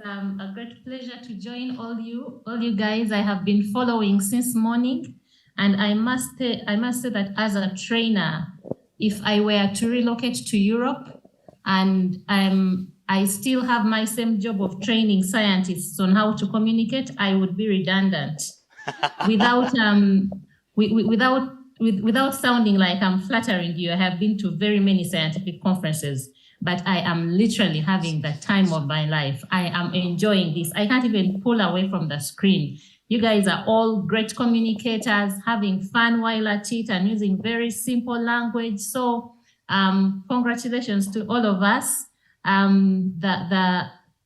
a great pleasure to join all you guys. I have been following since morning, and I must say that as a trainer, if I were to relocate to Europe, and I still have my same job of training scientists on how to communicate, I would be redundant without without sounding like I'm flattering you. I have been to very many scientific conferences, but I am literally having the time of my life. I am enjoying this. I can't even pull away from the screen. You guys are all great communicators, having fun while at it and using very simple language. So congratulations to all of us.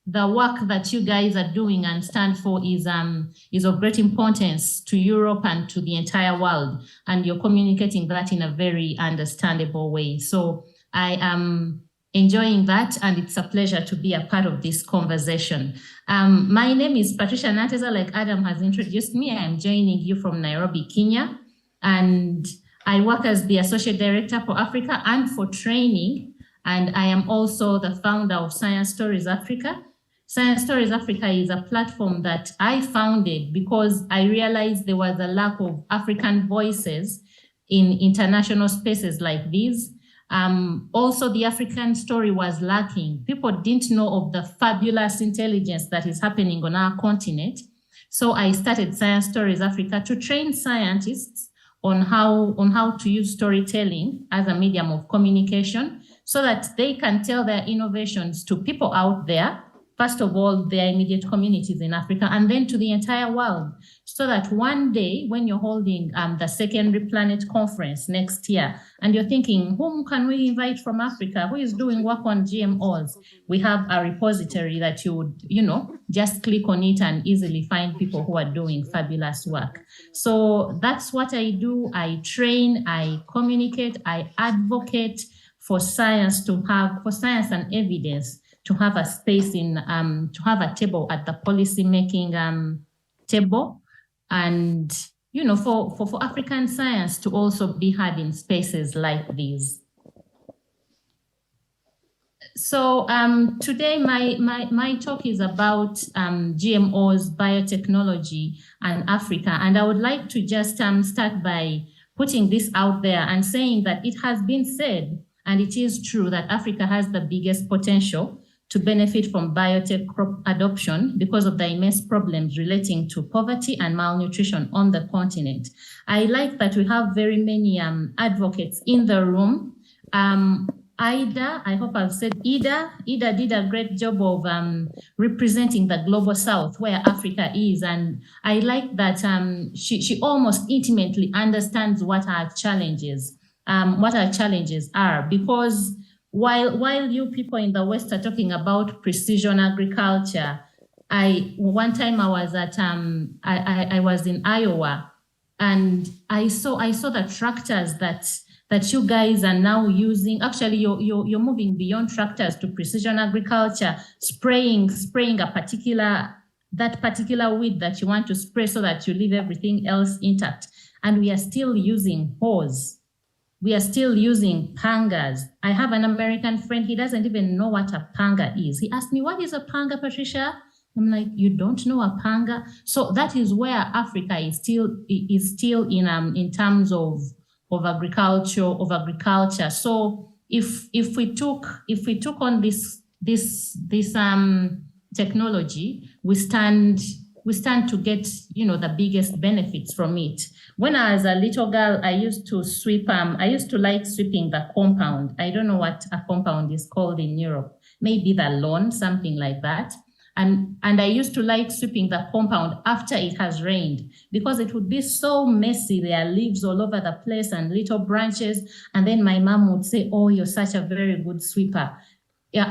The work that you guys are doing and stand for is of great importance to Europe and to the entire world. And you're communicating that in a very understandable way. So I am enjoying that, and it's a pleasure to be a part of this conversation. My name is Patricia Nanteza, like Adam has introduced me. I am joining you from Nairobi, Kenya, and I work as the Associate Director for Africa and for training, and I am also the founder of Science Stories Africa. Science Stories Africa is a platform that I founded because I realized there was a lack of African voices in international spaces like these. Also, the African story was lacking. People didn't know of the fabulous intelligence that is happening on our continent. So I started Science Stories Africa to train scientists on how to use storytelling as a medium of communication so that they can tell their innovations to people out there, first of all, their immediate communities in Africa, and then to the entire world, so that one day when you're holding the second WePlanet conference next year, and you're thinking, whom can we invite from Africa? Who is doing work on GMOs? We have a repository that you would, just click on it and easily find people who are doing fabulous work. So that's what I do. I train, I communicate, I advocate for science and evidence to have a space to have a table at the policy making table, and for African science to also be had in spaces like these. So today my talk is about GMOs, biotechnology, and Africa, and I would like to just start by putting this out there and saying that it has been said, and it is true, that Africa has the biggest potential to benefit from biotech crop adoption because of the immense problems relating to poverty and malnutrition on the continent. I like that we have very many advocates in the room. Ida, I hope I've said Ida. Ida did a great job of representing the global south where Africa is. And I like that she almost intimately understands what our challenges are, because while you people in the West are talking about precision agriculture, one time I was at I was in Iowa, and I saw the tractors that you guys are now using. Actually, you're moving beyond tractors to precision agriculture, spraying that particular weed that you want to spray so that you leave everything else intact. And we are still using hose. We are still using pangas. I have an American friend, he doesn't even know what a panga is. He asked me, what is a panga, Patricia? I'm like, you don't know a panga? So that is where Africa is still in terms of agriculture. So if we took on this technology, we stand to get the biggest benefits from it. When I was a little girl, I used to sweep. I used to like sweeping the compound. I don't know what a compound is called in Europe. Maybe the lawn, something like that. And I used to like sweeping the compound after it has rained, because it would be so messy. There are leaves all over the place and little branches. And then my mom would say, "Oh, you're such a very good sweeper." Yeah,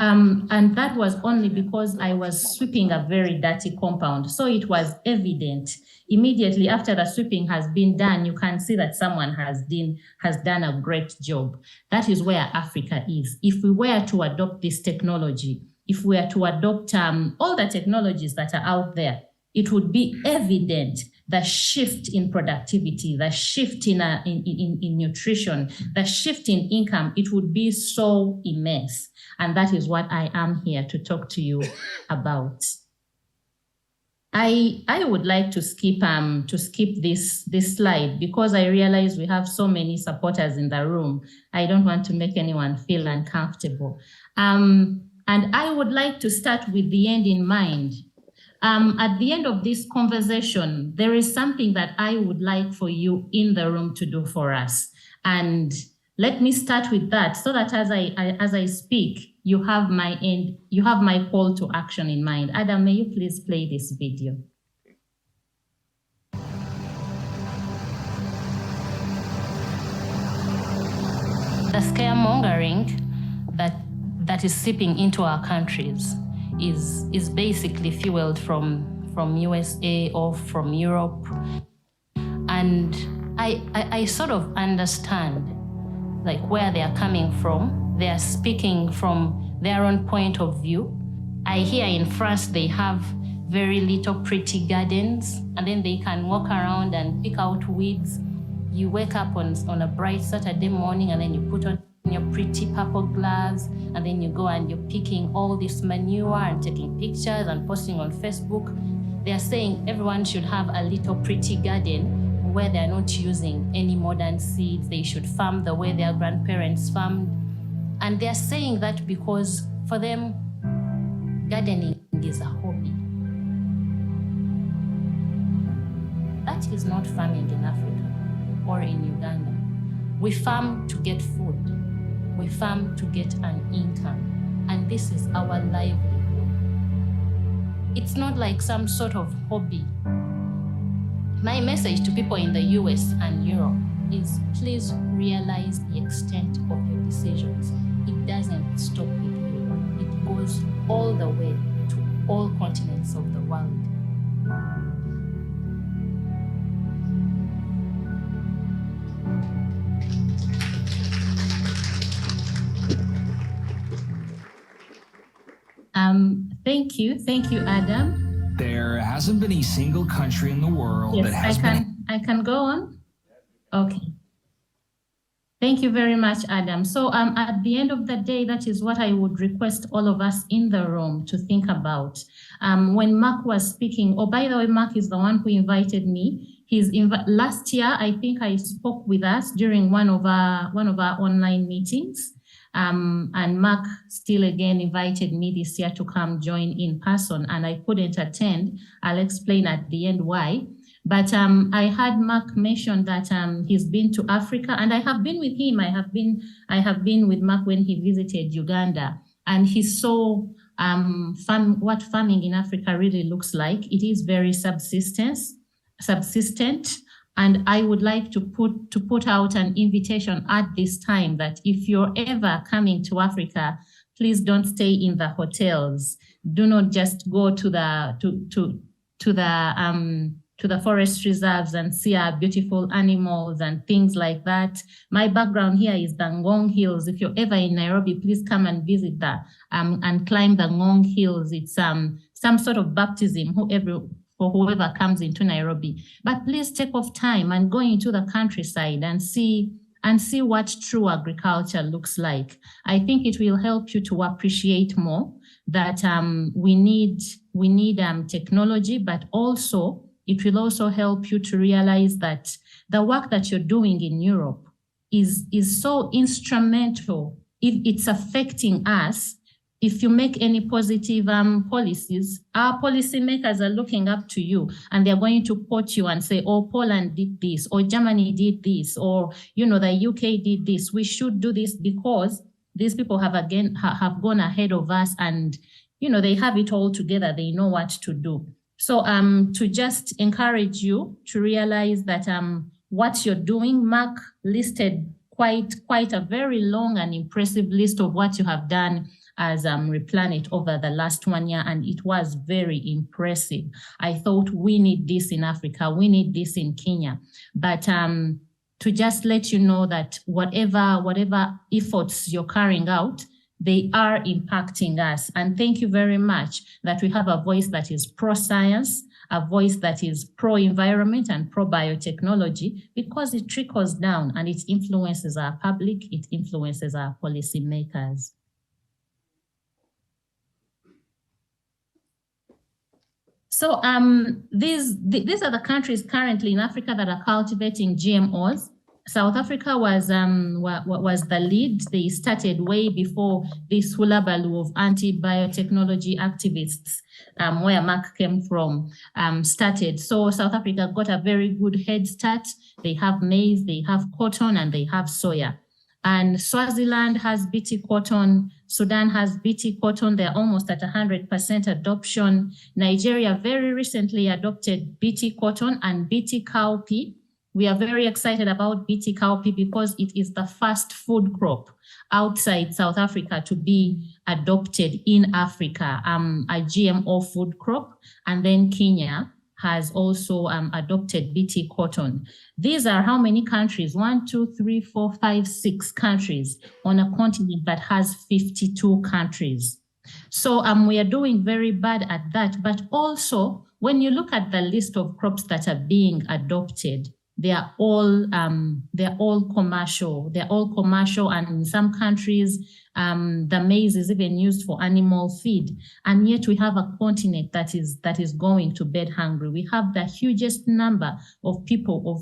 and that was only because I was sweeping a very dirty compound. So it was evident immediately after the sweeping has been done, you can see that someone has done a great job. That is where Africa is. If we were to adopt this technology, if we were to adopt all the technologies that are out there, it would be evident the shift in productivity, the shift in nutrition, the shift in income. It would be so immense. And that is what I am here to talk to you about. I would like to skip this slide because I realize we have so many supporters in the room. I don't want to make anyone feel uncomfortable. And I would like to start with the end in mind. At the end of this conversation, there is something that I would like for you in the room to do for us. And let me start with that so that as I speak, you have my call to action in mind. Adam, may you please play this video? The scaremongering that is seeping into our countries is basically fueled from USA or from Europe. And I sort of understand like where they are coming from. They are speaking from their own point of view. I hear in France they have very little pretty gardens, and then they can walk around and pick out weeds. You wake up on a bright Saturday morning and then you put on your pretty purple gloves, and then you go and you're picking all this manure and taking pictures and posting on Facebook. They are saying everyone should have a little pretty garden where they're not using any modern seeds. They should farm the way their grandparents farmed. And they're saying that because for them, gardening is a hobby. That is not farming in Africa or in Uganda. We farm to get food. We farm to get an income. And this is our livelihood. It's not like some sort of hobby. My message to people in the US and Europe is please realize the extent of your decisions. It doesn't stop with you. It goes all the way to all continents of the world. Thank you, Adam. There hasn't been a single country in the world that has I can go on? Okay. Thank you very much, Adam. So at the end of the day, that is what I would request all of us in the room to think about. When Mark was speaking, oh, by the way, Mark is the one who invited me. Last year, I think I spoke with us during one of our online meetings. And Mark still again invited me this year to come join in person, and I couldn't attend. I'll explain at the end why. But I had Mark mention that he's been to Africa, and I have been with him. I have been with Mark when he visited Uganda, and he saw what farming in Africa really looks like. It is very subsistent. And I would like to put out an invitation at this time that if you're ever coming to Africa, please don't stay in the hotels. Do not just go to the forest reserves and see our beautiful animals and things like that. My background here is the Ngong Hills. If you're ever in Nairobi, please come and visit that and climb the Ngong Hills. It's some sort of baptism for whoever comes into Nairobi. But please take off time and go into the countryside and see what true agriculture looks like. I think it will help you to appreciate more that we need technology, but also it will also help you to realize that the work that you're doing in Europe is so instrumental. If it's affecting us, if you make any positive policies, our policymakers are looking up to you, and they're going to quote you and say, oh, Poland did this, or Germany did this, or the UK did this. We should do this because these people have gone ahead of us, and they have it all together. They know what to do. So to just encourage you to realize that what you're doing, Mark listed quite a very long and impressive list of what you have done as WePlanet over the last 1 year, and it was very impressive. I thought we need this in Africa, we need this in Kenya. But to just let you know that whatever efforts you're carrying out, they are impacting us. And thank you very much that we have a voice that is pro-science, a voice that is pro-environment and pro-biotechnology, because it trickles down and it influences our public, it influences our policymakers. So these are the countries currently in Africa that are cultivating GMOs. South Africa was the lead. They started way before this hullabaloo of anti-biotechnology activists, where Mark came from, started. So South Africa got a very good head start. They have maize, they have cotton, and they have soya. And Swaziland has BT cotton. Sudan has BT cotton. They're almost at 100% adoption. Nigeria very recently adopted BT cotton and BT cowpea. We are very excited about BT cowpea because it is the first food crop outside South Africa to be adopted in Africa, a GMO food crop. And then Kenya has also adopted BT cotton. These are how many countries? 1, 2, 3, 4, 5, 6 countries on a continent that has 52 countries. So we are doing very bad at that. But also, when you look at the list of crops that are being adopted, they're all commercial. They're all commercial, and in some countries, the maize is even used for animal feed. And yet we have a continent that is going to bed hungry. We have the hugest number of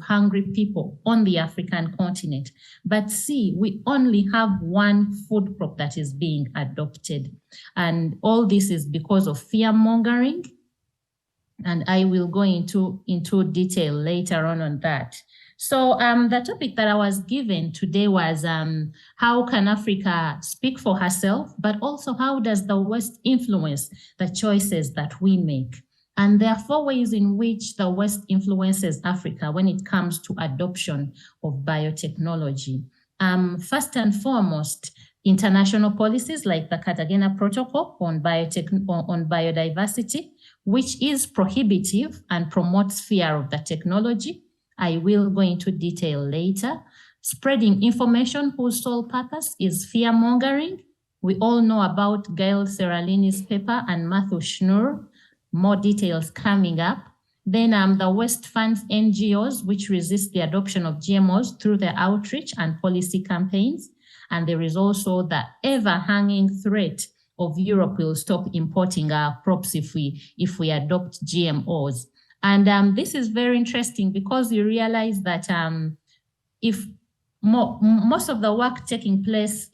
hungry people on the African continent. But see, we only have one food crop that is being adopted. And all this is because of fear-mongering. And I will go into detail later on that. So the topic that I was given today was how can Africa speak for herself, but also how does the West influence the choices that we make? And there are 4 ways in which the West influences Africa when it comes to adoption of biotechnology. First and foremost, international policies like the Cartagena Protocol on biodiversity, which is prohibitive and promotes fear of the technology. I will go into detail later. Spreading information whose sole purpose is fear-mongering. We all know about Gail Seralini's paper and Matthew Schnur. More details coming up. Then the West funds NGOs which resist the adoption of GMOs through their outreach and policy campaigns. And there is also the ever-hanging threat of Europe will stop importing our crops if we adopt GMOs. And this is very interesting because you realize that if most of the work taking place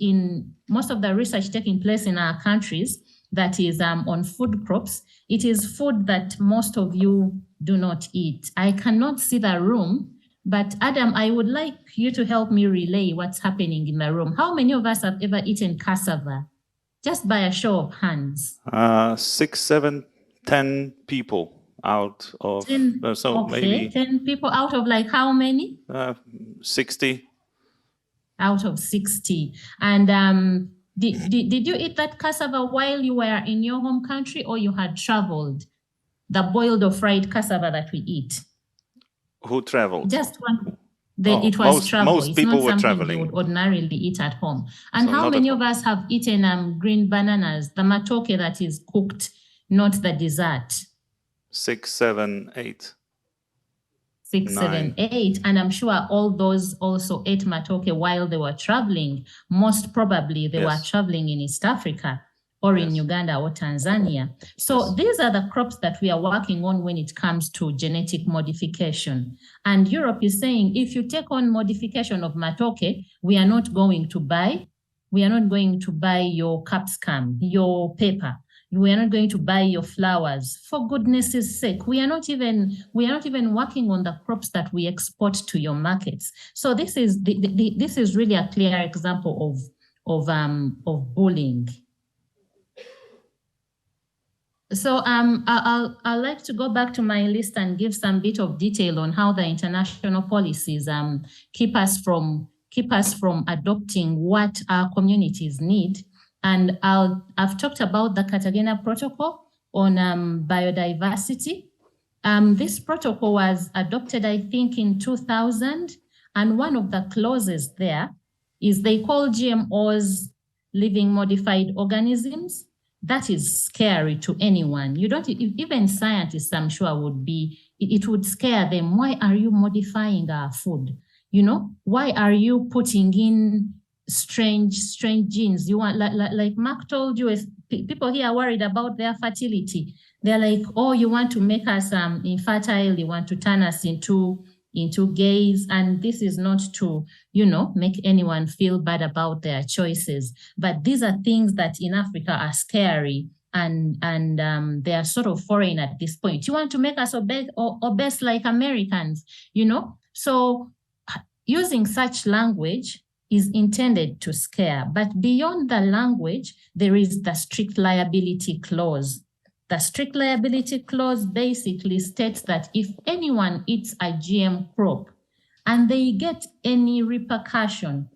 most of the research taking place in our countries that is on food crops, it is food that most of you do not eat. I cannot see the room, but Adam, I would like you to help me relay what's happening in the room. How many of us have ever eaten cassava? Just by a show of hands. 6, 7, 10 people out of 10, so okay, maybe 10 people out of like how many? 60. Out of 60. And did you eat that cassava while you were in your home country, or you had traveled? The boiled or fried cassava that we eat. Who traveled? Just one. It was travel. Most it's people not were something traveling. you would ordinarily eat at home. And So how not many at of home. us have eaten green bananas, the matoke that is cooked, not the dessert? 6, 7, 8. 6, 7, 8. And I'm sure all those also ate matoke while they were traveling. Most probably they were traveling in East Africa or in Uganda or Tanzania. So these are the crops that we are working on when it comes to genetic modification. And Europe is saying, if you take on modification of matoke, we are not going to buy your capsicum, your pepper. We are not going to buy your flowers. For goodness' sake, we are not even working on the crops that we export to your markets. So this is really a clear example of bullying. So I'd like to go back to my list and give some bit of detail on how the international policies keep us from adopting what our communities need. And I've talked about the Cartagena Protocol on biodiversity. This protocol was adopted, I think, in 2000. And one of the clauses there is they call GMOs living modified organisms. That is scary to anyone. You don't, even scientists, I'm sure, it would scare them. Why are you modifying our food? You know, why are you putting in strange genes? You want, like Mark told you people here are worried about their fertility. They're like, oh, you want to make us infertile, you want to turn us into gays. And this is not to, make anyone feel bad about their choices. But these are things that in Africa are scary, and they are sort of foreign at this point. You want to make us obese like Americans, So using such language is intended to scare. But beyond the language, there is the strict liability clause. The strict liability clause basically states that if anyone eats a GM crop and they get any repercussion,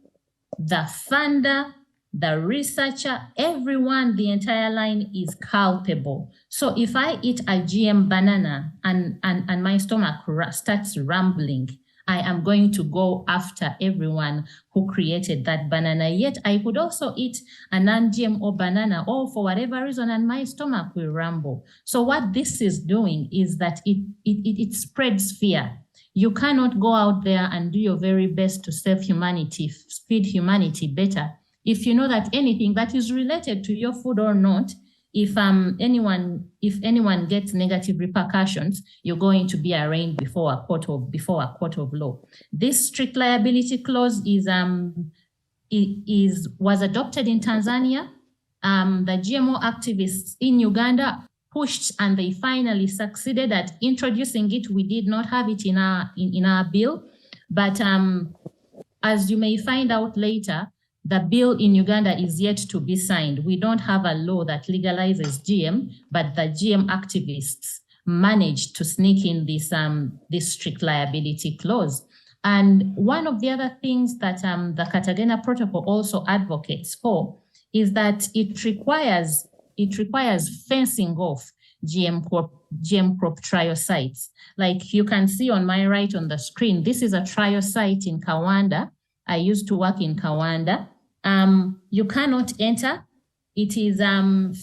the funder, the researcher, everyone, the entire line is culpable. So if I eat a GM banana and my stomach starts rumbling, I am going to go after everyone who created that banana. Yet I could also eat a non-GMO banana, or for whatever reason, and my stomach will rumble. So what this is doing is that it spreads fear. You cannot go out there and do your very best to save humanity, feed humanity better, if you know that anything that is related to your food or not, if anyone gets negative repercussions, you're going to be arraigned before a court of law. This strict liability clause was adopted in Tanzania. The GMO activists in Uganda pushed, and they finally succeeded at introducing it. We did not have it in our bill, but as you may find out later, the bill in Uganda is yet to be signed. We don't have a law that legalizes GM, but the GM activists managed to sneak in this strict liability clause. And one of the other things that the Cartagena Protocol also advocates for is that it requires fencing off GM crop trial sites. Like you can see on my right on the screen, this is a trial site in Kawanda. I used to work in Kawanda. You cannot enter. It is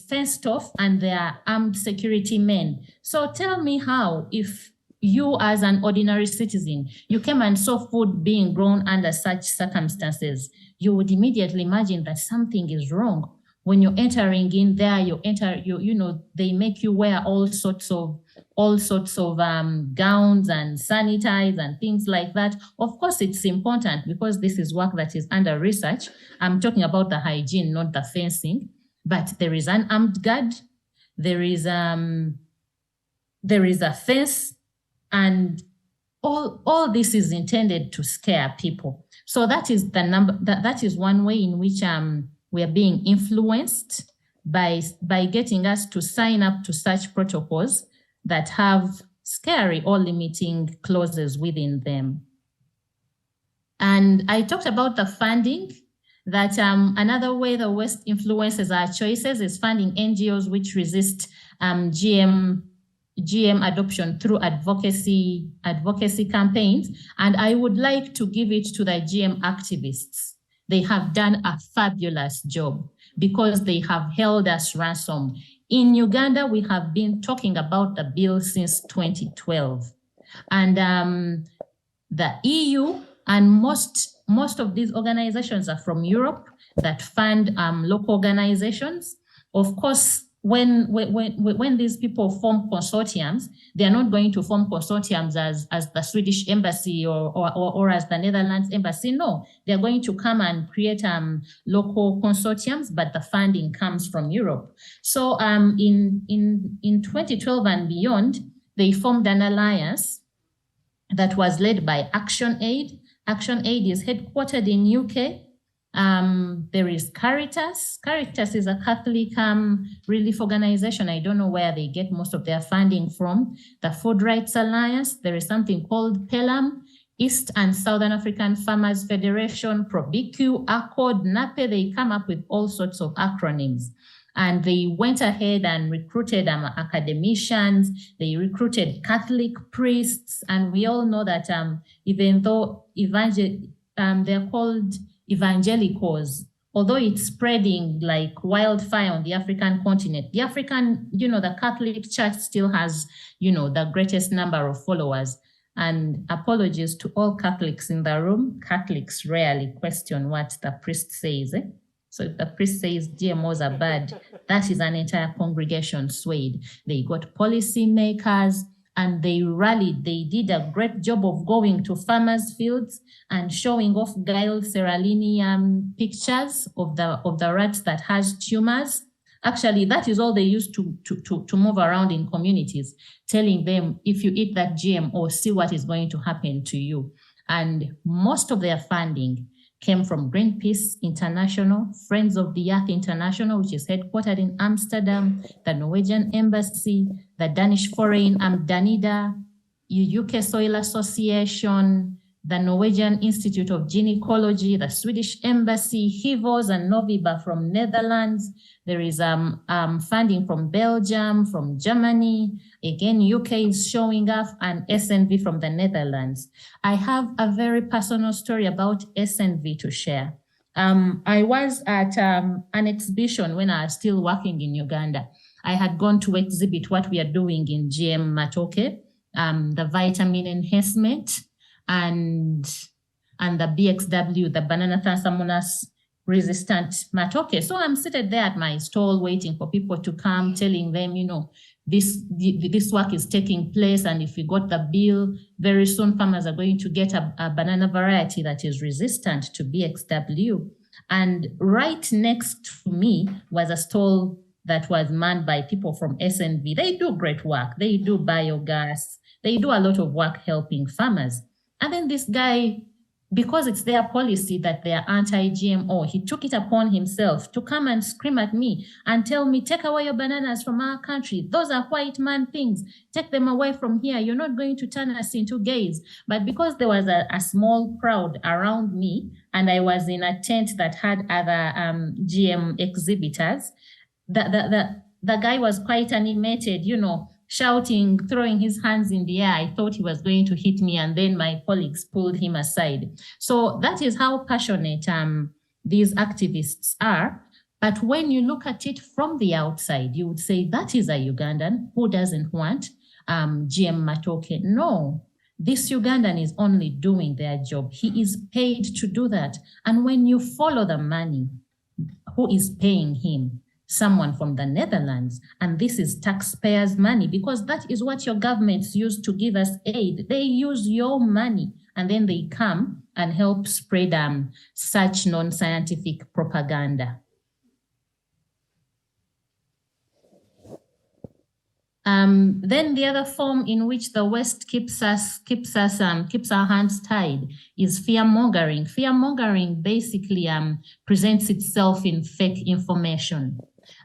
fenced off, and there are armed security men. So tell me how, if you as an ordinary citizen, you came and saw food being grown under such circumstances, you would immediately imagine that something is wrong. When you're entering in there, they make you wear all sorts of gowns and sanitize and things like that. Of course, it's important because this is work that is under research. I'm talking about the hygiene, not the fencing. But there is an armed guard. There is a fence, and all this is intended to scare people. So that is the number. That is one way in which we are being influenced by getting us to sign up to such protocols that have scary or limiting clauses within them. And I talked about the funding, that another way the West influences our choices is funding NGOs which resist GM adoption through advocacy campaigns. And I would like to give it to the GM activists. They have done a fabulous job because they have held us ransom. In Uganda, we have been talking about the bill since 2012. And the EU and most of these organizations are from Europe that fund local organizations. Of course, when these people form consortiums, they are not going to form consortiums as the Swedish embassy or as the Netherlands embassy. No, they're going to come and create local consortiums, but the funding comes from Europe. So in 2012 and beyond, they formed an alliance that was led by Action Aid. Action Aid is headquartered in UK. There is Caritas. Caritas is a Catholic relief organization. I don't know where they get most of their funding from. The Food Rights Alliance. There is something called PELAM, East and Southern African Farmers Federation, ProBQ, Accord, NAPE. They come up with all sorts of acronyms. And they went ahead and recruited academicians. They recruited Catholic priests. And we all know that even though they're called evangelicals, although it's spreading like wildfire on the African continent, the Catholic Church still has, the greatest number of followers. And apologies to all Catholics in the room. Catholics rarely question what the priest says. So if the priest says GMOs are bad, that is an entire congregation swayed. They got policy makers and they rallied. They did a great job of going to farmers' fields and showing off Gail Seralini pictures of the rats that has tumors. Actually, that is all they used to move around in communities, telling them, if you eat that GMO, see what is going to happen to you. And most of their funding came from Greenpeace International, Friends of the Earth International, which is headquartered in Amsterdam, the Norwegian Embassy, the Danish Foreign Danida, UK Soil Association, the Norwegian Institute of Gynecology, the Swedish Embassy, HIVOS and Noviba from Netherlands. There is funding from Belgium, from Germany. Again, UK is showing up, and SNV from the Netherlands. I have a very personal story about SNV to share. I was at an exhibition when I was still working in Uganda. I had gone to exhibit what we are doing in GM Matoke, the vitamin enhancement, and the BXW, the banana Thansamonas resistant matoke. So I'm seated there at my stall waiting for people to come, telling them, you know, this work is taking place, and if you got the bill, very soon farmers are going to get a banana variety that is resistant to BXW. And right next to me was a stall that was manned by people from SNV. They do great work. They do biogas. They do a lot of work helping farmers. And then this guy, because it's their policy that they are anti-GMO, he took it upon himself to come and scream at me and tell me, take away your bananas from our country. Those are white man things. Take them away from here. You're not going to turn us into gays. But because there was a small crowd around me, and I was in a tent that had other GM exhibitors, the guy was quite animated, you know, shouting, throwing his hands in the air. I thought he was going to hit me, and then my colleagues pulled him aside. So that is how passionate these activists are. But when you look at it from the outside, you would say that is a Ugandan who doesn't want GM Matoke. No, this Ugandan is only doing their job. He is paid to do that. And when you follow the money, who is paying him? Someone from the Netherlands, and this is taxpayers' money, because that is what your governments use to give us aid. They use your money, and then they come and help spread such non-scientific propaganda. Then the other form in which the West keeps our hands tied is fear-mongering. Fear-mongering basically presents itself in fake information.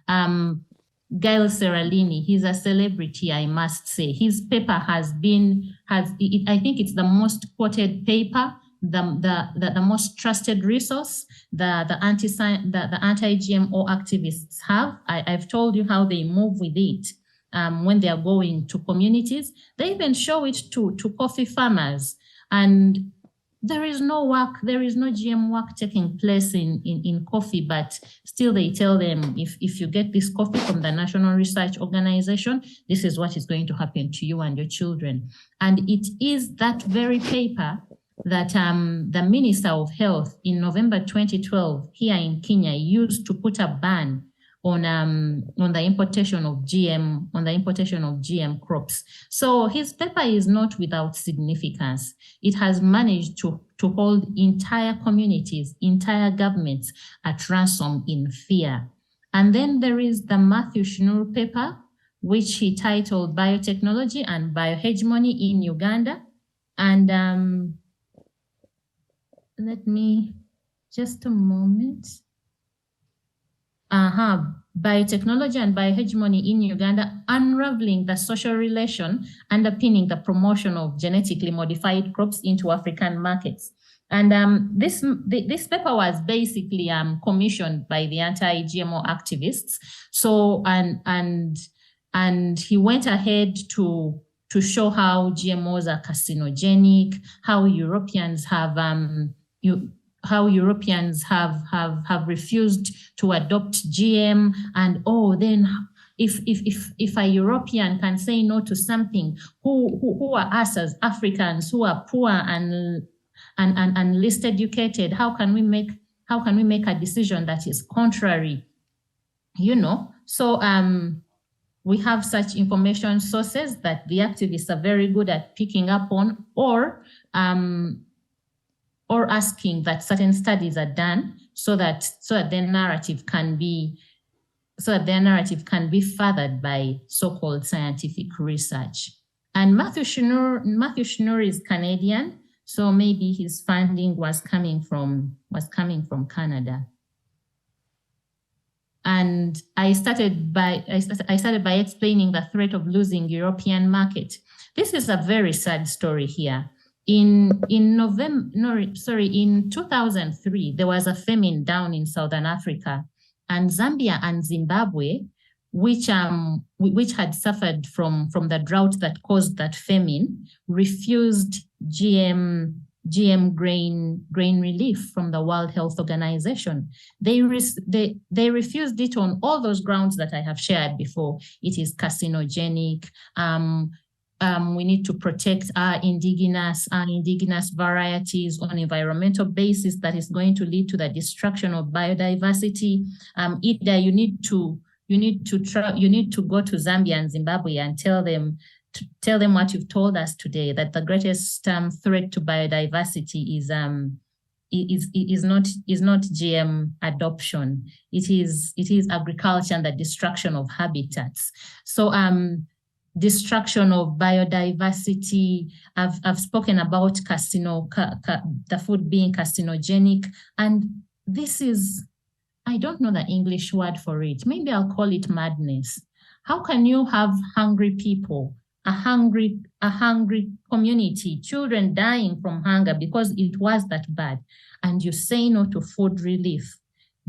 Gail Seralini, he's a celebrity, I must say. His paper I think it's the most quoted paper, the most trusted resource the anti-GMO activists have. I've told you how they move with it. When they are going to communities, they even show it to coffee farmers, and there is no work, there is no GM work taking place in coffee, but still they tell them, if you get this coffee from the National Research Organization, this is what is going to happen to you and your children. And it is that very paper that the Minister of Health in November 2012 here in Kenya used to put a ban on the importation of GM crops. So his paper is not without significance. It has managed to hold entire communities, entire governments at ransom in fear. And then there is the Matthew Shinuru paper, which he titled Biotechnology and Biohegemony in Uganda. And let me just a moment. Biotechnology and Biohegemony in Uganda, unraveling the social relation underpinning the promotion of genetically modified crops into African markets. And this paper was basically commissioned by the anti-GMO activists. So and he went ahead to show how GMOs are carcinogenic, how Europeans have refused to adopt GM, and then if a European can say no to something, who are us as Africans who are poor and least educated, how can we make a decision that is contrary, you know? So we have such information sources that the activists are very good at picking up on, or asking that certain studies are done so that their narrative can be furthered by so-called scientific research. And Matthew Schnur is Canadian, so maybe his funding was coming from Canada. And I started by explaining the threat of losing European market. This is a very sad story here. In 2003, there was a famine down in Southern Africa, and Zambia and Zimbabwe, which had suffered from the drought that caused that famine, refused GM grain relief from the World Health Organization. They refused it on all those grounds that I have shared before. It is carcinogenic. We need to protect our indigenous varieties on environmental basis that is going to lead to the destruction of biodiversity. Either you need to go to Zambia and Zimbabwe and tell them what you've told us today, that the greatest threat to biodiversity is not GM adoption. It is agriculture and the destruction of habitats. So destruction of biodiversity. I've spoken about the food being carcinogenic, and this is, I don't know the English word for it. Maybe I'll call it madness. How can you have hungry people, a hungry community, children dying from hunger because it was that bad, and you say no to food relief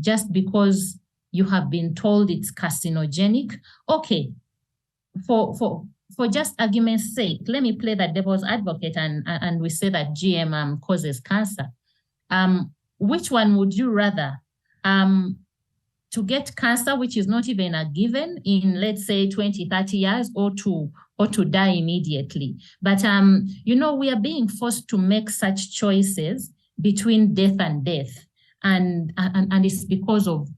just because you have been told it's carcinogenic? Okay, for just argument's sake, let me play the devil's advocate and we say that GM causes cancer. Which one would you rather? To get cancer, which is not even a given in, let's say, 20, 30 years, or to die immediately? But we are being forced to make such choices between death and death, and it's because of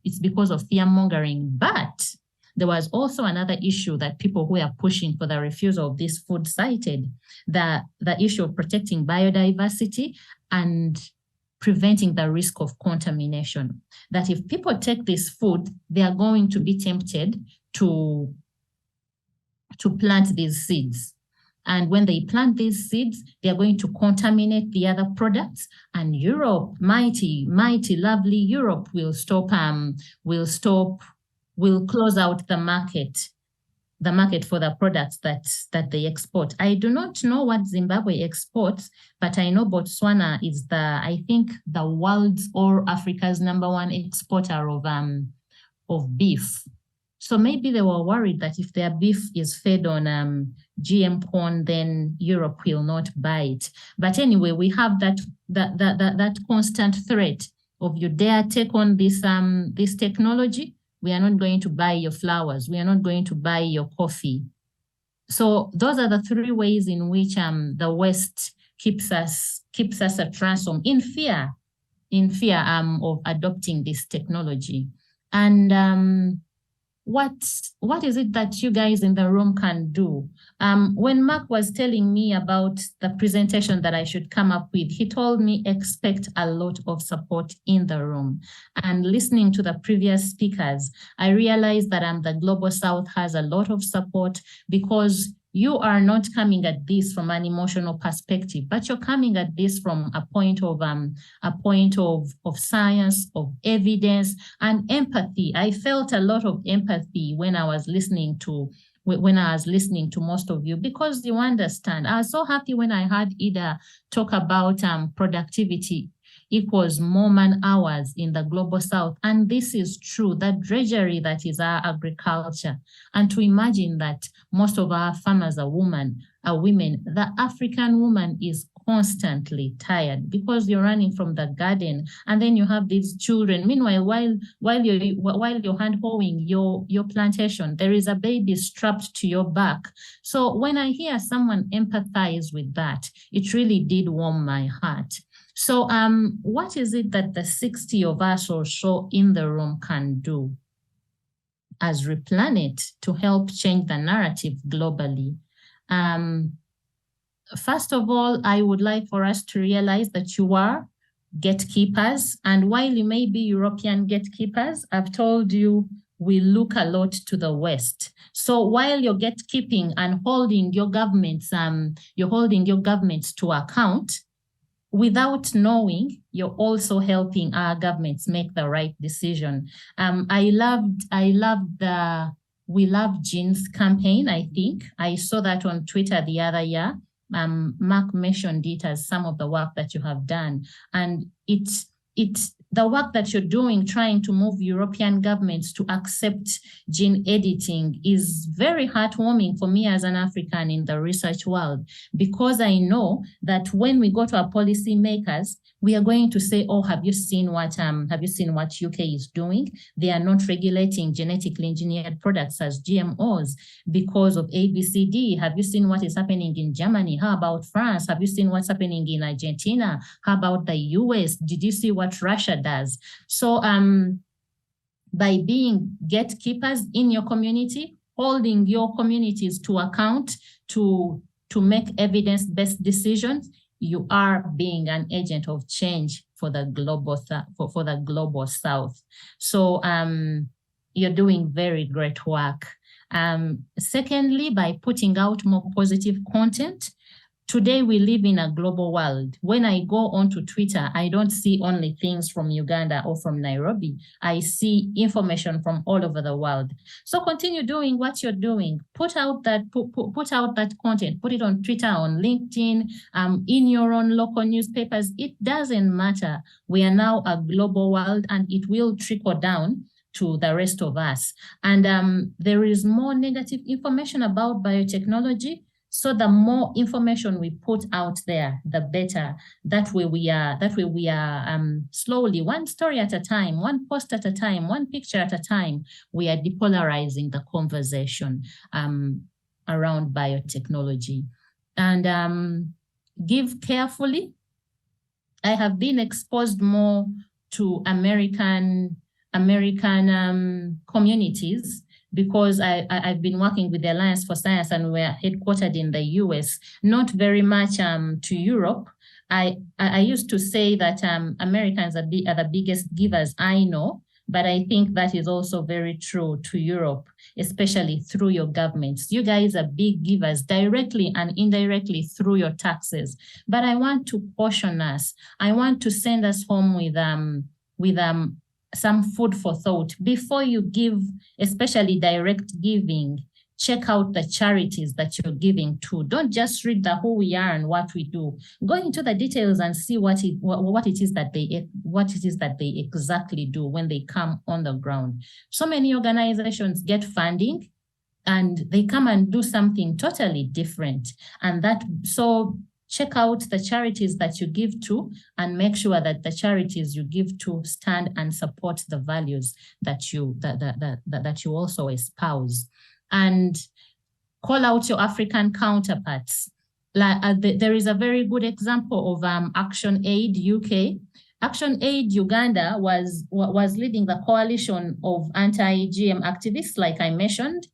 fear-mongering. But there was also another issue that people who are pushing for the refusal of this food cited, the issue of protecting biodiversity and preventing the risk of contamination. That if people take this food, they are going to be tempted to plant these seeds. And when they plant these seeds, they are going to contaminate the other products. And Europe, mighty, lovely Europe, will close out the market for the products that they export. I do not know what Zimbabwe exports, but I know Botswana is I think the world's or Africa's #1 exporter of beef. So maybe they were worried that if their beef is fed on GM corn, then Europe will not buy it. But anyway, we have that constant threat of, you dare take on this technology, we are not going to buy your flowers. We are not going to buy your coffee. So those are the 3 ways in which the West keeps us at ransom, in fear of adopting this technology. And what is it that you guys in the room can do? When Mark was telling me about the presentation that I should come up with, he told me expect a lot of support in the room. And listening to the previous speakers, I realized that the Global South has a lot of support, because you are not coming at this from an emotional perspective, but you're coming at this from a point of science, of evidence, and empathy. I felt a lot of empathy when I was listening to most of you, because you understand. I was so happy when I heard Ida talk about productivity equals more man hours in the Global South. And this is true, that drudgery that is our agriculture. And to imagine that most of our farmers are women. The African woman is constantly tired because you're running from the garden, and then you have these children. Meanwhile, while you're hand hoeing your plantation, there is a baby strapped to your back. So when I hear someone empathize with that, it really did warm my heart. So what is it that the 60 of us or so in the room can do? as WePlanet to help change the narrative globally. First of all, I would like for us to realize that you are gatekeepers. And while you may be European gatekeepers, I've told you we look a lot to the West. So while you're gatekeeping and holding your governments, to account, without knowing, you're also helping our governments make the right decision. I loved the We Love Jeans campaign, I think. I saw that on Twitter the other year. Mark mentioned it as some of the work that you have done. And it's the work that you're doing, trying to move European governments to accept gene editing, is very heartwarming for me as an African in the research world, because I know that when we go to our policymakers, we are going to say, oh, have you seen what UK is doing? They are not regulating genetically engineered products as GMOs because of ABCD. Have you seen what is happening in Germany? How about France? Have you seen what's happening in Argentina? How about the US? Did you see what Russia does? So by being gatekeepers in your community, holding your communities to account to make evidence-based decisions, you are being an agent of change for the global South. So you're doing very great work. Secondly, by putting out more positive content. Today, we live in a global world. When I go onto Twitter, I don't see only things from Uganda or from Nairobi. I see information from all over the world. So continue doing what you're doing. Put out that content. Put it on Twitter, on LinkedIn, in your own local newspapers. It doesn't matter. We are now a global world, and it will trickle down to the rest of us. And there is more negative information about biotechnology. So the more information we put out there, the better. That way we are slowly, one story at a time, one post at a time, one picture at a time, we are depolarizing the conversation around biotechnology. And give carefully. I have been exposed more to American communities, because I've been working with the Alliance for Science, and we're headquartered in the US, not very much to Europe. I used to say that Americans are the biggest givers I know, but I think that is also very true to Europe, especially through your governments. You guys are big givers, directly and indirectly through your taxes. But I want to caution us. I want to send us home with some food for thought. Before you give, especially direct giving, check out the charities that you're giving to. Don't just read the who we are and what we do. Go into the details and see what it is that they exactly do when they come on the ground. So many organizations get funding and they come and do something totally different. So check out the charities that you give to and make sure that the charities you give to stand and support the values that you also espouse. And call out your African counterparts. There is a very good example of Action Aid UK. Action Aid Uganda was leading the coalition of anti-GM activists, like I mentioned.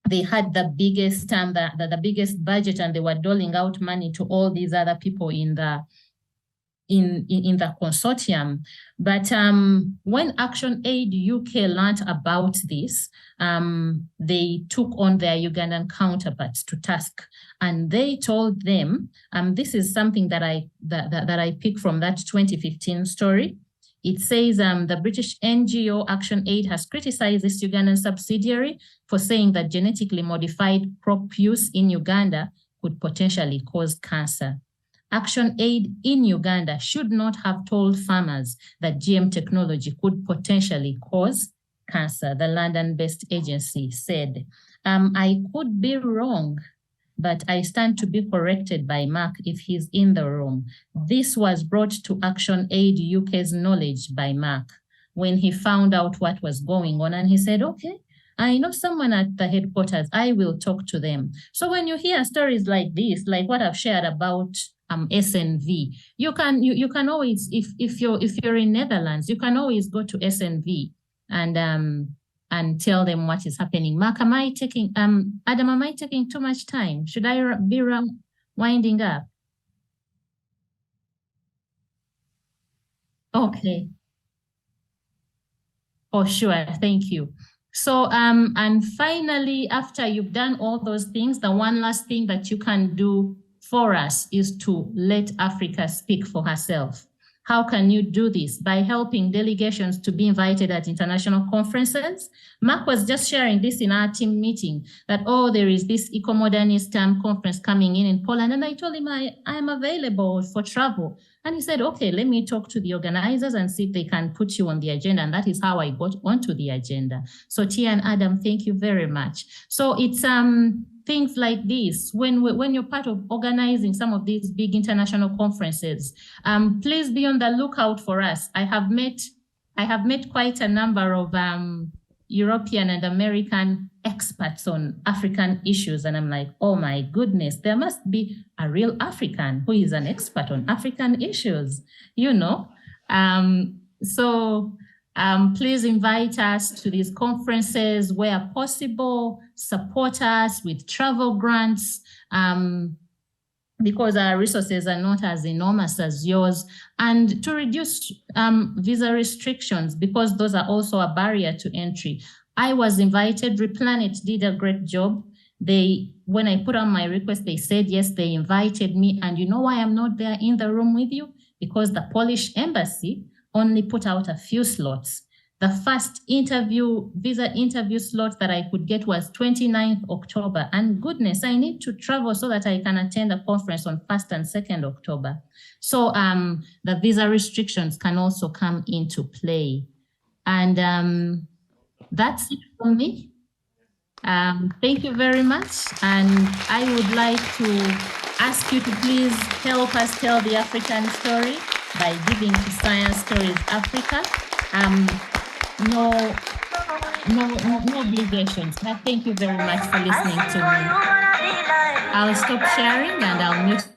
They had the biggest budget, and they were doling out money to all these other people in the consortium. But when Action Aid UK learned about this, they took on their Ugandan counterparts to task, and they told them, this is something that I picked from that 2015 story. It says the British NGO Action Aid has criticized this Ugandan subsidiary for saying that genetically modified crop use in Uganda could potentially cause cancer. Action Aid in Uganda should not have told farmers that GM technology could potentially cause cancer, the London-based agency said. I could be wrong, but I stand to be corrected by Mark if he's in the room. This was brought to Action Aid UK's knowledge by Mark when he found out what was going on, and he said, okay, I know someone at the headquarters, I will talk to them. So when you hear stories like this, like what I've shared about SNV, you can always, if you're in Netherlands, you can always go to SNV and and tell them what is happening. Mark, am I taking, Adam, am I taking too much time? Should I be winding up? Okay. Oh, sure. Thank you. So, and finally, after you've done all those things, the one last thing that you can do for us is to let Africa speak for herself. How can you do this? By helping delegations to be invited at international conferences. Mark was just sharing this in our team meeting that, oh, there is this eco-modernist conference coming in Poland. And I told him I am available for travel. And he said, okay, let me talk to the organizers and see if they can put you on the agenda. And that is how I got onto the agenda. So Tia and Adam, thank you very much. So it's things like this, when you're part of organizing some of these big international conferences, please be on the lookout for us. I have met quite a number of European and American experts on African issues. And I'm like, oh my goodness, there must be a real African who is an expert on African issues, you know? So please invite us to these conferences where possible, support us with travel grants, because our resources are not as enormous as yours, and to reduce visa restrictions, because those are also a barrier to entry. I was invited. WePlanet did a great job. When I put on my request, they said yes, they invited me. And you know why I'm not there in the room with you? Because the Polish embassy only put out a few slots. The first visa interview slot that I could get was 29th October. And goodness, I need to travel so that I can attend a conference on 1st and 2nd October. So the visa restrictions can also come into play. And that's it for me. Thank you very much. And I would like to ask you to please help us tell the African story by giving to Science Stories Africa. No obligations. But thank you very much for listening to me. I'll stop sharing and I'll mute.